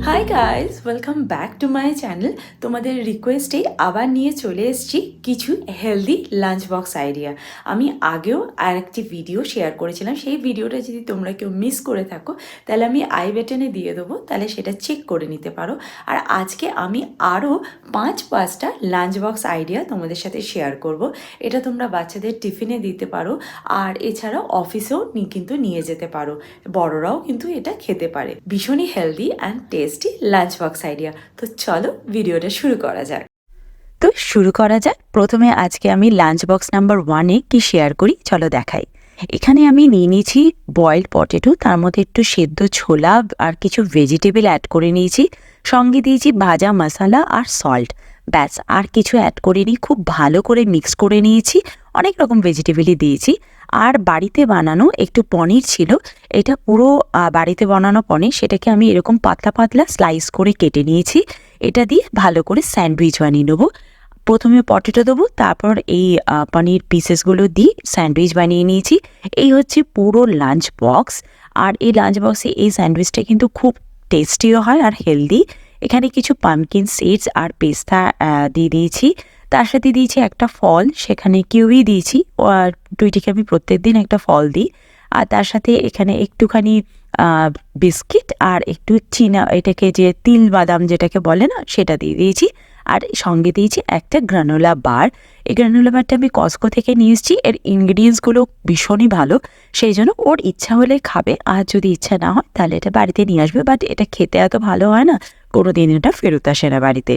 Hi guys, welcome back to my channel. তোমাদের রিকোয়েস্টে আবার নিয়ে চলে এসেছি কিছু হেলদি লাঞ্চ বক্স আইডিয়া। আমি আগেও আরেকটি ভিডিও শেয়ার করেছিলাম, সেই ভিডিওটা যদি তোমরা কেউ মিস করে থাকো তাহলে আমি আই বাটনে দিয়ে দেবো, তাহলে সেটা চেক করে নিতে পারো। আর আজকে আমি আরও পাঁচটা লাঞ্চ বক্স আইডিয়া তোমাদের সাথে শেয়ার করব। এটা তোমরা বাচ্চাদের টিফিনে দিতে পারো, আর এছাড়াও অফিসেও কিন্তু নিয়ে যেতে পারো, বড়রাও কিন্তু এটা খেতে পারে। ভীষণই healthy and tasty lunch box idea. তো চলো ভিডিওটা শুরু করা যাক। তো শুরু করা যাক। প্রথমে আজকে আমি লাঞ্চ বক্স নাম্বার 1-এ কি শেয়ার করি চলো দেখাই। এখানে আমি নিয়ে নিয়েছি বয়েলড পটেটো, তার মধ্যে একটু সেদ্ধ ছোলা আর কিছু ভেজিটেবল অ্যাড করে নিয়েছি, সঙ্গে দিয়েছি ভাজা মশলা আর সল্ট। ব্যাস, আর কিছু অ্যাড করিনি। খুব ভালো করে মিক্স করে নিয়েছি, অনেক রকম ভেজিটেবলই দিয়েছি। আর বাড়িতে বানানো একটু পনির ছিল, এটা পুরো বাড়িতে বানানো পনির, সেটাকে আমি এরকম পাতলা পাতলা স্লাইস করে কেটে নিয়েছি। এটা দিয়ে ভালো করে স্যান্ডউইচ বানিয়ে নেবো। প্রথমে পটেটো দেবো, তারপর এই পনির পিসেসগুলো দিয়ে স্যান্ডউইচ বানিয়ে নিয়েছি। এই হচ্ছে পুরো লাঞ্চ বক্স। আর এই লাঞ্চ বক্সে এই স্যান্ডউইচটা কিন্তু খুব টেস্টিও হয় আর হেলদি। এখানে কিছু পামকিন সিডস আর পেস্তা দিয়ে দিয়েছি, তার সাথে দিয়েছি একটা ফল, সেখানে কিউই দিয়েছি। আর টুইটিকে আমি প্রত্যেক দিন একটা ফল দিই। আর তার সাথে এখানে একটুখানি বিস্কিট আর একটু এটাকে যে তিল বাদাম যেটাকে বলে না, সেটা দিয়ে দিয়েছি। আর সঙ্গে দিয়েছি একটা গ্রানোলা বার। এই গ্রানোলা বারটা আমি কস্কো থেকে নিয়ে এসেছি। এর ইনগ্রিডিয়েন্টসগুলো ভীষণই ভালো, সেই জন্য ওর ইচ্ছা হলে খাবে, আর যদি ইচ্ছা না হয় তাহলে এটা বাড়িতে নিয়ে আসবে। বাট এটা খেতে এত ভালো হয় না, কোনো দিন এটা ফেরত আসে না বাড়িতে।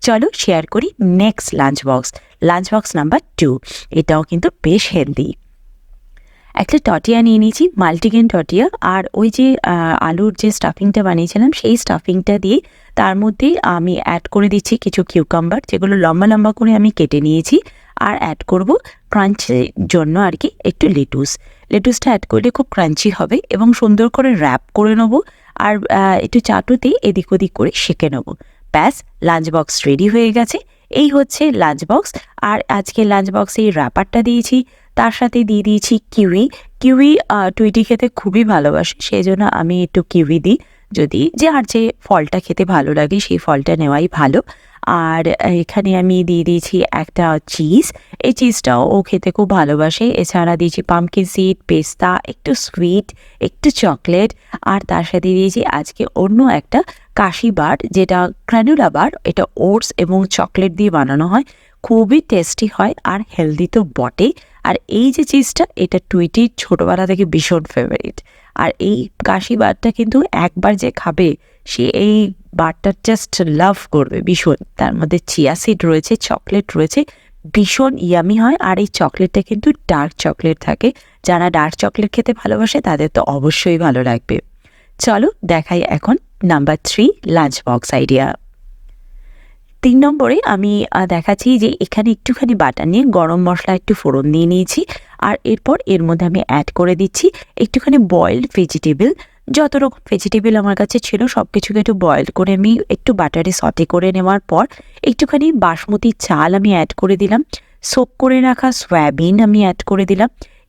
চলো শেয়ার করি নেক্সট লাঞ্চ বক্স নাম্বার 2। এটাও কিন্তু বেশ হেলদি। একটা টটিয়া নিয়ে নিয়েছি, মাল্টিগ্রেন টটিয়া। আর ওই যে আলুর যে স্টাফিংটা বানিয়েছিলাম, সেই স্টাফিংটা দিয়ে তার মধ্যে আমি অ্যাড করে দিচ্ছি কিছু কিউকাম্বার, যেগুলো লম্বা লম্বা করে আমি কেটে নিয়েছি। আর অ্যাড করব ক্রাঞ্চির জন্য আর কি একটু লেটুসটা অ্যাড করলে খুব ক্রাঞ্চি হবে, এবং সুন্দর করে র্যাপ করে নেবো। আর একটু চাটুতে এদিক ওদিক করে সেঁকে নেবো। ব্যাস, লাঞ্চ বক্স রেডি হয়ে গেছে। এই হচ্ছে লাঞ্চ বক্স। আর আজকে লাঞ্চ বক্সে এই র্যাপারটা দিয়েছি, তার সাথে দিয়ে দিয়েছি কিউই। টুইটি খেতে খুবই ভালোবাসে, সেই জন্য আমি একটু কিউই দিই। যদি যে ফলটা খেতে ভালো লাগে সেই ফলটা নেওয়াই ভালো। আর এখানে আমি দিয়ে দিয়েছি একটা চিজ, এই চিজটাও ও খেতে খুব ভালোবাসে। এছাড়া দিয়েছি পামকিন সিড, পেস্তা, একটু সুইট, একটু চকলেট। আর তার সাথে দিয়েছি আজকে অন্য একটা কাশি বার, যেটা গ্রানুলা বার। এটা ওটস এবং চকলেট দিয়ে বানানো হয়, খুবই টেস্টি হয় আর হেলদি তো বটে। আর এই যে চিজটা, এটা টুইটির ছোটোবেলা থেকে ভীষণ ফেভারিট। আর এই কাশি বারটা কিন্তু একবার যে খাবে সে এই বারটা জাস্ট লাভ করবে ভীষণ। তার মধ্যে চিয়া সিড রয়েছে, চকলেট রয়েছে, ভীষণ ইয়ামি হয়। আর এই চকলেটটা কিন্তু ডার্ক চকলেট থাকে, যারা ডার্ক চকলেট খেতে ভালোবাসে তাদের তো অবশ্যই ভালো লাগবে। চলো দেখাই এখন নাম্বার 3 লাঞ্চ বক্স আইডিয়া। 3 নম্বরে আমি দেখাচ্ছি যে এখানে একটুখানি বাটার নিয়ে গরম মশলা একটু ফোড়ন দিয়ে নিয়েছি। আর এরপর এর মধ্যে আমি অ্যাড করে দিচ্ছি একটুখানি বয়েলড ভেজিটেবল। যত রকম ভেজিটেবল আমার কাছে ছিল সব কিছুকে একটু বয়েল করে আমি একটু বাটারে সটে করে নেওয়ার পর একটুখানি বাসমতি চাল আমি অ্যাড করে দিলাম, সোক করে রাখা সয়াবিন আমি অ্যাড করে দিলাম,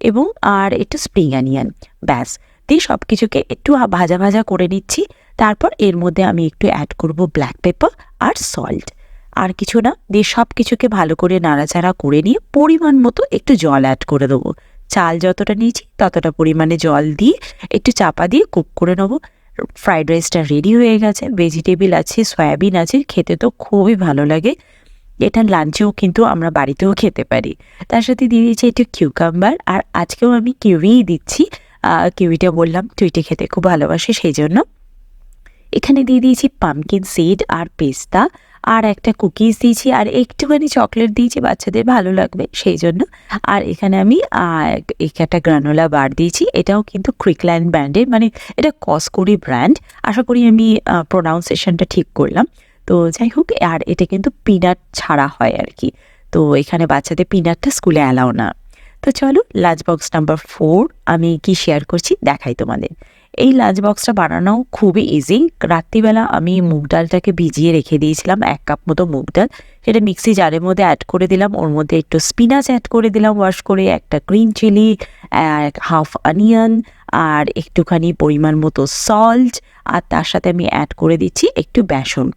এবং আর একটু স্প্রিং অনিয়ন। ব্যাস, দিয়ে সব কিছুকে একটু ভাজা ভাজা করে নিচ্ছি। তারপর এর মধ্যে আমি একটু অ্যাড করব ব্ল্যাক পেপার আর সল্ট, আর কিছু না। দিয়ে সব কিছুকে ভালো করে নাড়াচাড়া করে নিয়ে পরিমাণ মতো একটু জল অ্যাড করে দেবো। চাল যতটা নিয়েছি ততটা পরিমাণে জল দিয়ে একটু চাপা দিয়ে কুক করে নেবো। ফ্রাইড রাইসটা রেডি হয়ে গেছে। ভেজিটেবল আছে, সয়াবিন আছে, খেতে তো খুবই ভালো লাগে। এটা লাঞ্চেও কিন্তু আমরা বাড়িতেও খেতে পারি। তার সাথে দিয়ে দিয়েছি একটু কিউকাম্বার, আর আজকেও আমি কিউইই দিচ্ছি। কিউইটা বললাম টুইটে খেতে খুব ভালোবাসে, সেই জন্য। এখানে দিয়ে দিয়েছি পামকিন সিড আর পেস্তা, আর একটা কুকিজ দিয়েছি, আর একটুখানি চকলেট দিয়েছি, বাচ্চাদের ভালো লাগবে সেই জন্য। আর এখানে আমি একটা গ্রানোলা বার দিয়েছি, এটাও কিন্তু ক্রিকল্যান্ড ব্র্যান্ডের, মানে এটা কসকোরি ব্র্যান্ড। আশা করি আমি প্রোনাউন্সিয়েশনটা ঠিক করলাম। তো যাই হোক, আর এটা কিন্তু পিনাট ছাড়া হয় আর কি। তো এখানে বাচ্চাদের পিনাটটা স্কুলে অ্যালাও না। তো চলো লাঞ্চ বক্স নাম্বার 4 আমি কি শেয়ার করছি দেখাই তোমাদের। এই লাঞ্চ বক্সটা বানানো খুবই ইজি। রাত্রিবেলা আমি মুগ ডালটাকে ভিজিয়ে রেখে দিয়েছিলাম, 1 কাপ মতো মুগ ডাল, সেটা মিক্সি জারের মধ্যে অ্যাড করে দিলাম। ওর মধ্যে একটু স্পিনাচ অ্যাড করে দিলাম ওয়াশ করে, একটা গ্রিন চিলি, হাফ অনিয়ন, আর একটুখানি পরিমাণ মতো সল্ট, আর তার সাথে আমি অ্যাড করে দিচ্ছি একটু বেসন,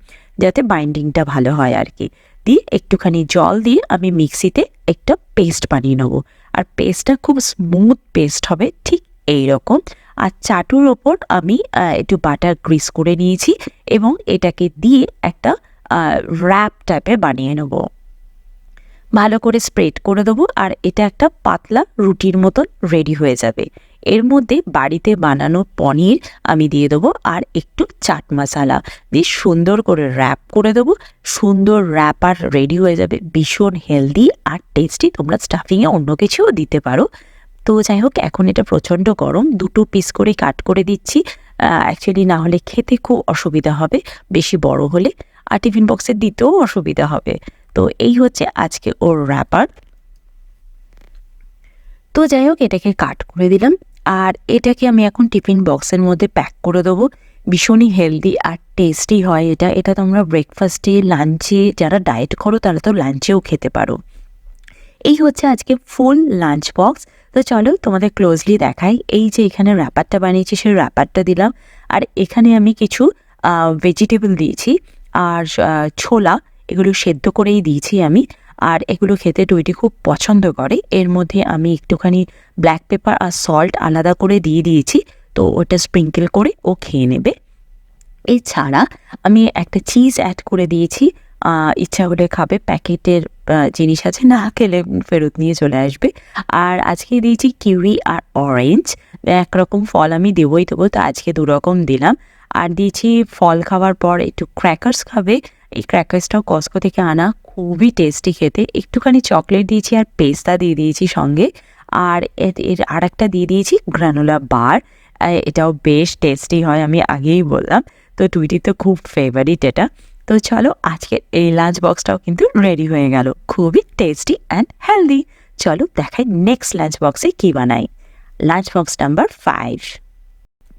যাতে বাইন্ডিংটা ভালো হয় আর কি। দিয়ে একটুখানি জল দিয়ে আমি মিক্সিতে একটা পেস্ট বানিয়ে নেবো। আর পেস্টটা খুব স্মুথ পেস্ট হবে, ঠিক এই রকম। আর চাটুর ওপর আমি একটু বাটার গ্রিস করে নিয়েছি এবং এটাকে দিয়ে একটা র্যাপ টাইপের বানিয়ে নেব। ভালো করে স্প্রেড করে দেবো আর এটা একটা পাতলা রুটির মতন রেডি হয়ে যাবে। এর মধ্যে বাড়িতে বানানো পনির আমি দিয়ে দেবো আর একটু চাট মশলা দিয়ে সুন্দর করে র্যাপ করে দেবো। সুন্দর র্যাপার রেডি হয়ে যাবে, ভীষণ হেলদি আর টেস্টি। তোমরা স্টাফিংয়ে অন্য কিছুও দিতে পারো। তো যাই হোক, এখন এটা প্রচণ্ড গরম, 2 পিস করে কাট করে দিচ্ছি। অ্যাকচুয়ালি না হলে খেতে খুব অসুবিধা হবে, বেশি বড় হলে, আর টিফিন বক্সে দিতেও অসুবিধা হবে। তো এই হচ্ছে আজকে ওর র্যাপার। তো যাই হোক, এটাকে কাট করে দিলাম আর এটাকে আমি এখন টিফিন বক্সের মধ্যে প্যাক করে দেবো। ভীষণই হেলদি আর টেস্টি হয় এটা। এটা তোমরা ব্রেকফাস্টে, লাঞ্চে, যারা ডায়েট করো তারা তো লাঞ্চেও খেতে পারো। এই হচ্ছে আজকে ফুল লাঞ্চ বক্স। তো চলো তোমাদের ক্লোজলি দেখাই। এই যে এখানে র্যাপারটা বানিয়েছি, সেই র্যাপারটা দিলাম, আর এখানে আমি কিছু ভেজিটেবল দিয়েছি আর ছোলা, এগুলো সেদ্ধ করেই দিয়েছি আমি। আর এগুলো খেতে টুইটি খুব পছন্দ করে। এর মধ্যে আমি একটুখানি ব্ল্যাক পেপার আর সল্ট আলাদা করে দিয়ে দিয়েছি, তো ওটা স্প্রিঙ্কেল করে ও খেয়ে নেবে। এছাড়া আমি একটা চিজ অ্যাড করে দিয়েছি, ইচ্ছা হলে খাবে, প্যাকেটের জিনিস আছে, না খেলে ফেরত নিয়ে চলে আসবে। আর আজকে দিয়েছি কিউই আর অরেঞ্জ, একরকম ফল আমি দেবই দেবো, তো আজকে 2 রকম দিলাম। আর দিয়েছি ফল খাওয়ার পর একটু ক্র্যাকার্স খাবে। এই ক্র্যাকার্সটাও কস্কো থেকে আনা, খুবই টেস্টি খেতে। একটুখানি চকলেট দিয়েছি আর পেস্তা দিয়ে দিয়েছি সঙ্গে। আর এর আর একটা দিয়ে দিয়েছি গ্রানোলা বার, এটাও বেশ টেস্টি হয়, আমি আগেই বললাম। তো টুইটি তো খুব ফেভারিট এটা। তো চলো, আজকের এই লাঞ্চ বক্সটাও কিন্তু রেডি হয়ে গেল, খুবই টেস্টি অ্যান্ড হেলদি। চলো দেখাই নেক্সট লাঞ্চ বক্সে কী বানাই। Lunch box number 5।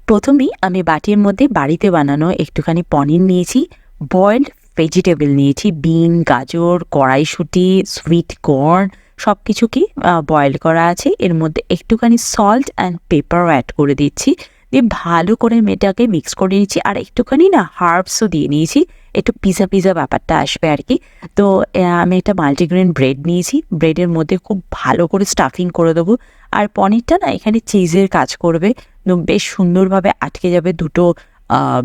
প্রথমেই আমি বাটির মধ্যে বাড়িতে বানানো একটুখানি পনির নিয়েছি, বয়েলড ভেজিটেবল নিয়েছি, বিন, গাজর, কড়াইশুঁটি, সুইট কর্ন, সব কিছুকেই বয়েল করা আছে। এর মধ্যে একটুখানি সল্ট অ্যান্ড পেপার অ্যাড করে দিচ্ছি, দিয়ে ভালো করে মেয়েটাকে মিক্স করে নিয়েছি। আর একটুখানি না হার্বসও দিয়ে নিয়েছি, একটু পিজা পিজা ব্যাপারটা আসবে আর কি। তো আমি একটা মাল্টিগ্রেন ব্রেড নিয়েছি, ব্রেডের মধ্যে খুব ভালো করে স্টাফিং করে দেবো। আর পনিরটা না এখানে চিজের কাজ করবে, বেশ সুন্দরভাবে আটকে যাবে দুটো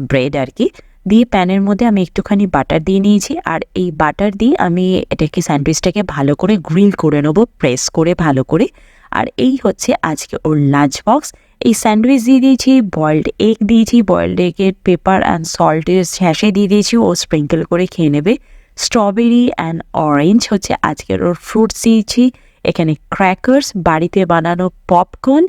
ব্রেড আর কি। দিয়ে প্যানের মধ্যে আমি একটুখানি বাটার দিয়ে নিয়েছি, আর এই বাটার দিয়ে আমি এটাকে স্যান্ডউইচটাকে ভালো করে গ্রিল করে নেবো, প্রেস করে ভালো করে। আর এই হচ্ছে আজকে ওর লাঞ্চ বক্স। এই স্যান্ডউইচ দিয়ে দিয়েছি, বয়েলড এগ দিয়েছি, বয়েলড এগের পেপার অ্যান্ড সল্টের স্যাশে দিয়ে দিয়েছি, ও স্প্রিঙ্কেল করে খেয়ে নেবে। স্ট্রবেরি অ্যান্ড অরেঞ্জ হচ্ছে আজকের ওর ফ্রুটস দিয়েছি। এখানে ক্র্যাকার্স, বাড়িতে বানানো পপকর্ন,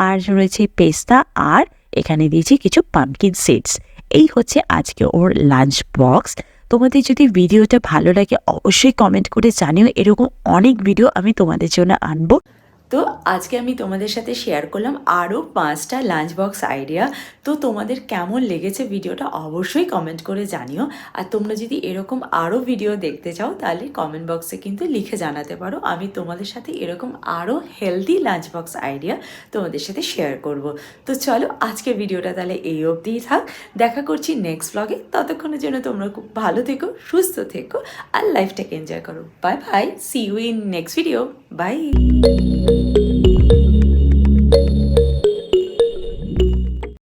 আর রয়েছে পেস্তা, আর এখানে দিয়েছি কিছু পাম্পকিন সিডস। এই হচ্ছে আজকে ওর লাঞ্চ বক্স। তোমাদের যদি ভিডিওটা ভালো লাগে অবশ্যই কমেন্ট করে জানিও, এরকম অনেক ভিডিও আমি তোমাদের জন্য আনবো। তো আজকে আমি তোমাদের সাথে শেয়ার করলাম আরও 5টা লাঞ্চ বক্স আইডিয়া। তো তোমাদের কেমন লেগেছে ভিডিওটা অবশ্যই কমেন্ট করে জানিও। আর তোমরা যদি এরকম আরও ভিডিও দেখতে চাও তাহলে কমেন্ট বক্সে কিন্তু লিখে জানাতে পারো, আমি তোমাদের সাথে এরকম আরও হেলদি লাঞ্চ বক্স আইডিয়া তোমাদের সাথে শেয়ার করব। তো চলো, আজকের ভিডিওটা তাহলে এই অবধিই থাক, দেখা করছি নেক্সট ব্লগে। ততক্ষণের জন্য তোমরা খুব ভালো থেকো, সুস্থ থেকো আর লাইফটাকে এনজয় করো। Bye bye, see you in next video, by.